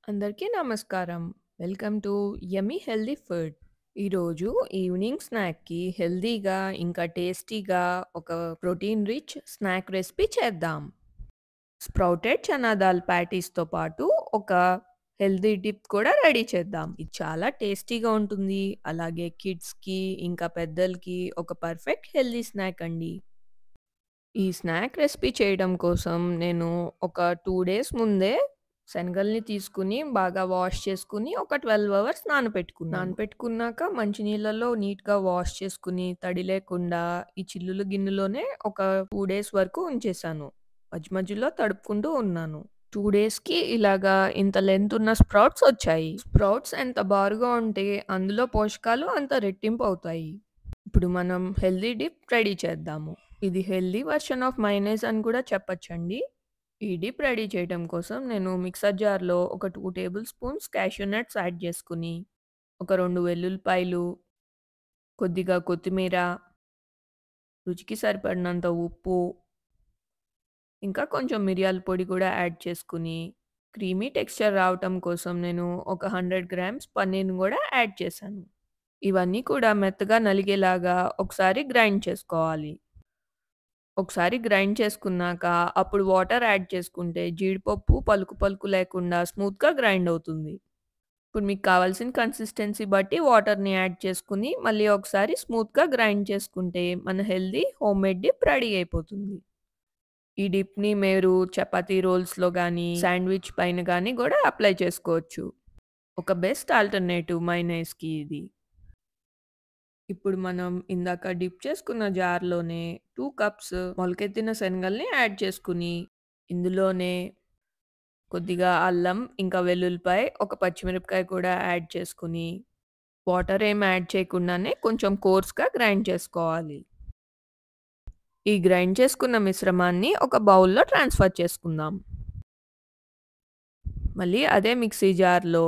అందరికీ నమస్కారం. Welcome to yummy healthy food. ఈరోజు ఈవినింగ్ స్నాక్‌కి హెల్తీగా ఇంకా టేస్టీగా ఒక ప్రోటీన్ రిచ్ స్నాక్ రెసిపీ చేద్దాం. స్ప్రౌటెడ్ చనా దాల్ ప్యాటీస్‌తో పాటు ఒక హెల్తీ డిప్ కూడా రెడీ చేద్దాం. ఇది చాలా టేస్టీగా ఉంటుంది. అలాగే కిడ్స్‌కి ఇంకా పెద్దలకి ఒక పర్ఫెక్ట్ హెల్తీ స్నాక్ అండి. ఈ స్నాక్ రెసిపీ చేయడం కోసం నేను ఒక 2 డేస్ ముందే శనగల్ని తీసుకొని బాగా వాష్ చేసుకొని ఒక 12 అవర్స్ నానపెట్టుకున్నాను. నానపెట్టుకున్నాక మంచి నీళ్ళలో నీట్‌గా వాష్ చేసుకొని తడి లేకుండా ఈ చిల్లులు గిన్నెలోనే ఒక 2 డేస్ వరకు ఉంచేశాను. మధ్య మధ్యలో తడుపుకుంటూ ఉన్నాను. 2 డేస్‌కి ఇలాగా ఇంత లెంత్ ఉన్న స్ప్రౌట్స్ వచ్చాయి. స్ప్రౌట్స్ ఎంత బారుగా ఉంటే అందులో పోషకాలు అంత రెట్టింపు అవుతాయి. ఇప్పుడు మనం హెల్తీ డిప్ రెడీ చేద్దాము. ఇది హెల్తీ వెర్షన్ ఆఫ్ మయోనైస్ అని కూడా చెప్పొచ్చండి. ఈ డిప్ రెడీ చేయడం కోసం నేను మిక్సర్ జార్‌లో ఒక 2 table spoons cashew nuts add చేసుకొని, ఒక 2 వెల్లుల్లిపాయలు, కొద్దిగా కొత్తిమీర, రుచికి సరిపడినంత ఉప్పు, ఇంకా కొంచెం మిరియాల పొడి కూడా యాడ్ చేసుకొని, క్రీమీ టెక్స్చర్ రావటం కోసం నేను ఒక 100 గ్రామ్స్ పన్నీర్‌ని కూడా యాడ్ చేశాను. ఇవన్నీ కూడా మెత్తగా నలిగేలాగా ఒకసారి గ్రైండ్ చేసుకోవాలి. ఒకసారి గ్రైండ్ చేసుకున్నాక, అప్పుడు వాటర్ యాడ్ చేసుకుంటే జీడిపప్పు పలుకు పలుకు లేకుండా స్మూత్‌గా గ్రైండ్ అవుతుంది. ఇప్పుడు మీకు కావాల్సిన కన్సిస్టెన్సీ బట్టి వాటర్‌ని యాడ్ చేసుకొని, మళ్ళీ ఒకసారి స్మూత్‌గా గ్రైండ్ చేసుకుంటే మన హెల్తీ హోమ్‌మేడ్ డిప్ రెడీ అయిపోతుంది. ఈ డిప్‌ని మీరు చపాతీ రోల్స్‌లో గానీ, శాండ్‌విచ్ పైన గానీ గూడా అప్లై చేసుకోవచ్చు. ఒక బెస్ట్ ఆల్టర్‌నేటివ్ మయోనైస్‌కి ఇది. ఇప్పుడు మనం ఇందాక డిప్ చేసుకున్న జార్‌లోనే 2 కప్స్ మొలకెత్తిన శనగల్ని యాడ్ చేసుకొని, ఇందులోనే కొద్దిగా అల్లం, ఇంకా వెల్లుల్లిపాయ, ఒక పచ్చిమిరపకాయ కూడా యాడ్ చేసుకొని, వాటర్ ఏమి యాడ్ చేయకుండానే కొంచెం కోర్స్‌గా గ్రైండ్ చేసుకోవాలి. ఈ గ్రైండ్ చేసుకున్న మిశ్రమాన్ని ఒక బౌల్‌లో ట్రాన్స్‌ఫర్ చేసుకుందాం. మళ్ళీ అదే మిక్సీ జార్‌లో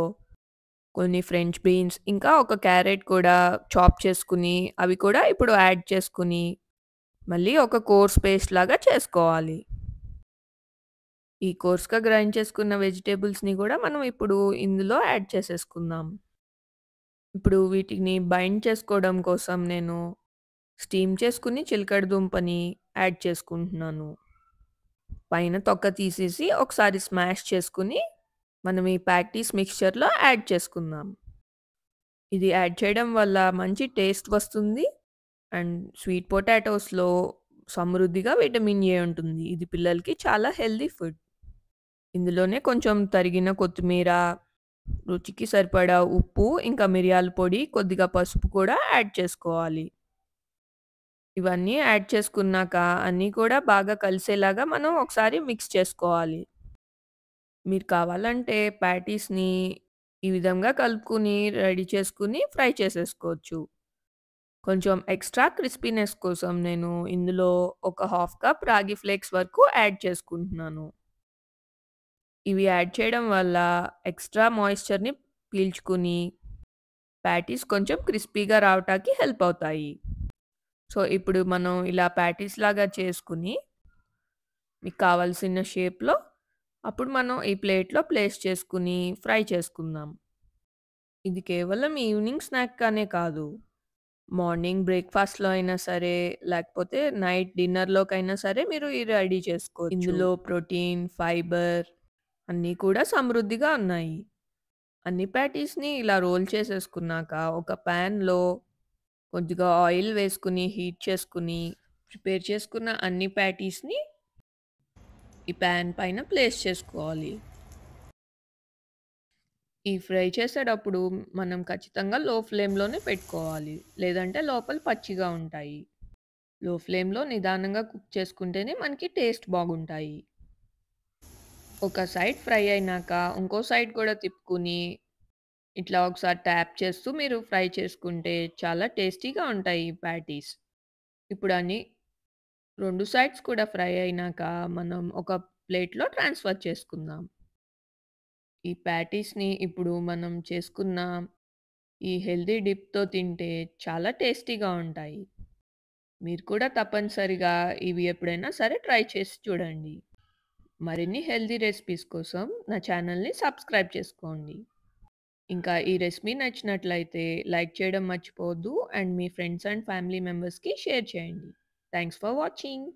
కొన్ని ఫ్రెంచ్ బీన్స్, ఇంకా ఒక క్యారెట్ కూడా చాప్ చేసుకొని, అవి కూడా ఇప్పుడు యాడ్ చేసుకొని, మళ్ళీ ఒక కోర్స్ పేస్ట్ లాగా చేసుకోవాలి. ఈ కోర్స్‌గా గ్రైండ్ చేసుకున్న వెజిటబుల్స్‌ని గూడా మనం ఇప్పుడు ఇందులో యాడ్ చేసేసుకుందాం. ఇప్పుడు వీటిని బైండ్ చేసుకోవడం కోసం నేను స్టీమ్ చేసుకుని చిలకడ దుంపని యాడ్ చేసుకుంటున్నాను. పైన తొక్క తీసేసి ఒకసారి స్మాష్ చేసుకొని, మనం ఈ ప్యాటీస్ మిక్స్చర్‌లో యాడ్ చేసుకుందాం. ఇది యాడ్ చేయడం వల్ల మంచి టేస్ట్ వస్తుంది. అండ్ స్వీట్ పొటాటోస్‌లో సమృద్ధిగా విటమిన్ ఏ ఉంటుంది. ఇది పిల్లలకి చాలా హెల్తీ ఫుడ్. ఇందులోనే కొంచెం తరిగిన కొత్తిమీర, రుచికి సరిపడా ఉప్పు, ఇంకా మిరియాల పొడి, కొద్దిగా పసుపు కూడా యాడ్ చేసుకోవాలి. ఇవన్నీ యాడ్ చేసుకున్నాక అన్నీ కూడా బాగా కలిసేలాగా మనం ఒకసారి మిక్స్ చేసుకోవాలి. మీరు కావాలంటే ప్యాటీస్‌ని ఈ విధంగా కలుపుకొని రెడీ చేసుకొని ఫ్రై చేసేసుకోవచ్చు. కొంచెం ఎక్స్‌ట్రా క్రిస్పీనెస్ కోసం నేను ఇందులో ఒక హాఫ్ కప్ రాగి ఫ్లేక్స్ వరకు యాడ్ చేసుకుంటున్నాను. ఇవి యాడ్ చేయడం వల్ల ఎక్స్‌ట్రా మాయిశ్చర్‌ని పీల్చుకుని ప్యాటీస్ కొంచెం క్రిస్పీగా రావటానికి హెల్ప్ అవుతాయి. సో, ఇప్పుడు మనం ఇలా ప్యాటీస్ లాగా చేసుకొని, మీకు కావాల్సిన షేప్‌లో అప్పుడు మనం ఈ ప్లేట్‌లో ప్లేస్ చేసుకొని ఫ్రై చేసుకుందాం. ఇది కేవలం ఈవినింగ్ స్నాక్ అనే కాదు. మార్నింగ్ బ్రేక్‌ఫాస్ట్‌లో అయినా సరే, లేకపోతే నైట్ డిన్నర్‌లోకైనా సరే మీరు ఇది రెడీ చేసుకోవచ్చు. ఇందులో ప్రోటీన్, ఫైబర్ అన్నీ కూడా సమృద్ధిగా ఉన్నాయి. అన్ని ప్యాటీస్‌ని ఇలా రోల్ చేసేసుకున్నాక ఒక పాన్‌లో కొద్దిగా ఆయిల్ వేసుకొని, హీట్ చేసుకొని, ప్రిపేర్ చేసుకున్న అన్ని ప్యాటీస్‌ని ఈ పాన్ పైన ప్లేస్ చేసుకోవాలి. ఈ ఫ్రై చేసేటప్పుడు మనం ఖచ్చితంగా లో ఫ్లేమ్‌లోనే పెట్టుకోవాలి. లేదంటే లోపల పచ్చిగా ఉంటాయి. లో ఫ్లేమ్‌లో నిదానంగా కుక్ చేసుకుంటేనే మనకి టేస్ట్ బాగుంటాయి. ఒక సైడ్ ఫ్రై అయినాక ఇంకో సైడ్ కూడా తిప్పుకొని ఇట్లా ఒకసారి ట్యాప్ చేస్తూ మీరు ఫ్రై చేసుకుంటే చాలా టేస్టీగా ఉంటాయి ఈ ప్యాటీస్. ఇప్పుడు అన్ని 2 సైడ్స్ కూడా ఫ్రై అయినాక మనం ఒక ప్లేట్‌లో ట్రాన్స్‌ఫర్ చేసుకుందాం. ఈ ప్యాటీస్‌ని ఇప్పుడు మనం చేసుకున్న ఈ హెల్తీ డిప్‌తో తింటే చాలా టేస్టీగా ఉంటాయి. మీరు కూడా తప్పనిసరిగా ఇవి ఎప్పుడైనా సరే ట్రై చేసి చూడండి. మరిన్ని హెల్తీ రెసిపీస్ కోసం నా ఛానల్‌ని సబ్స్క్రైబ్ చేసుకోండి. ఇంకా ఈ రెసిపీ నచ్చినట్లయితే లైక్ చేయడం మర్చిపోవద్దు. And me friends and family మెంబర్స్‌కి షేర్ చేయండి. Thanks for watching.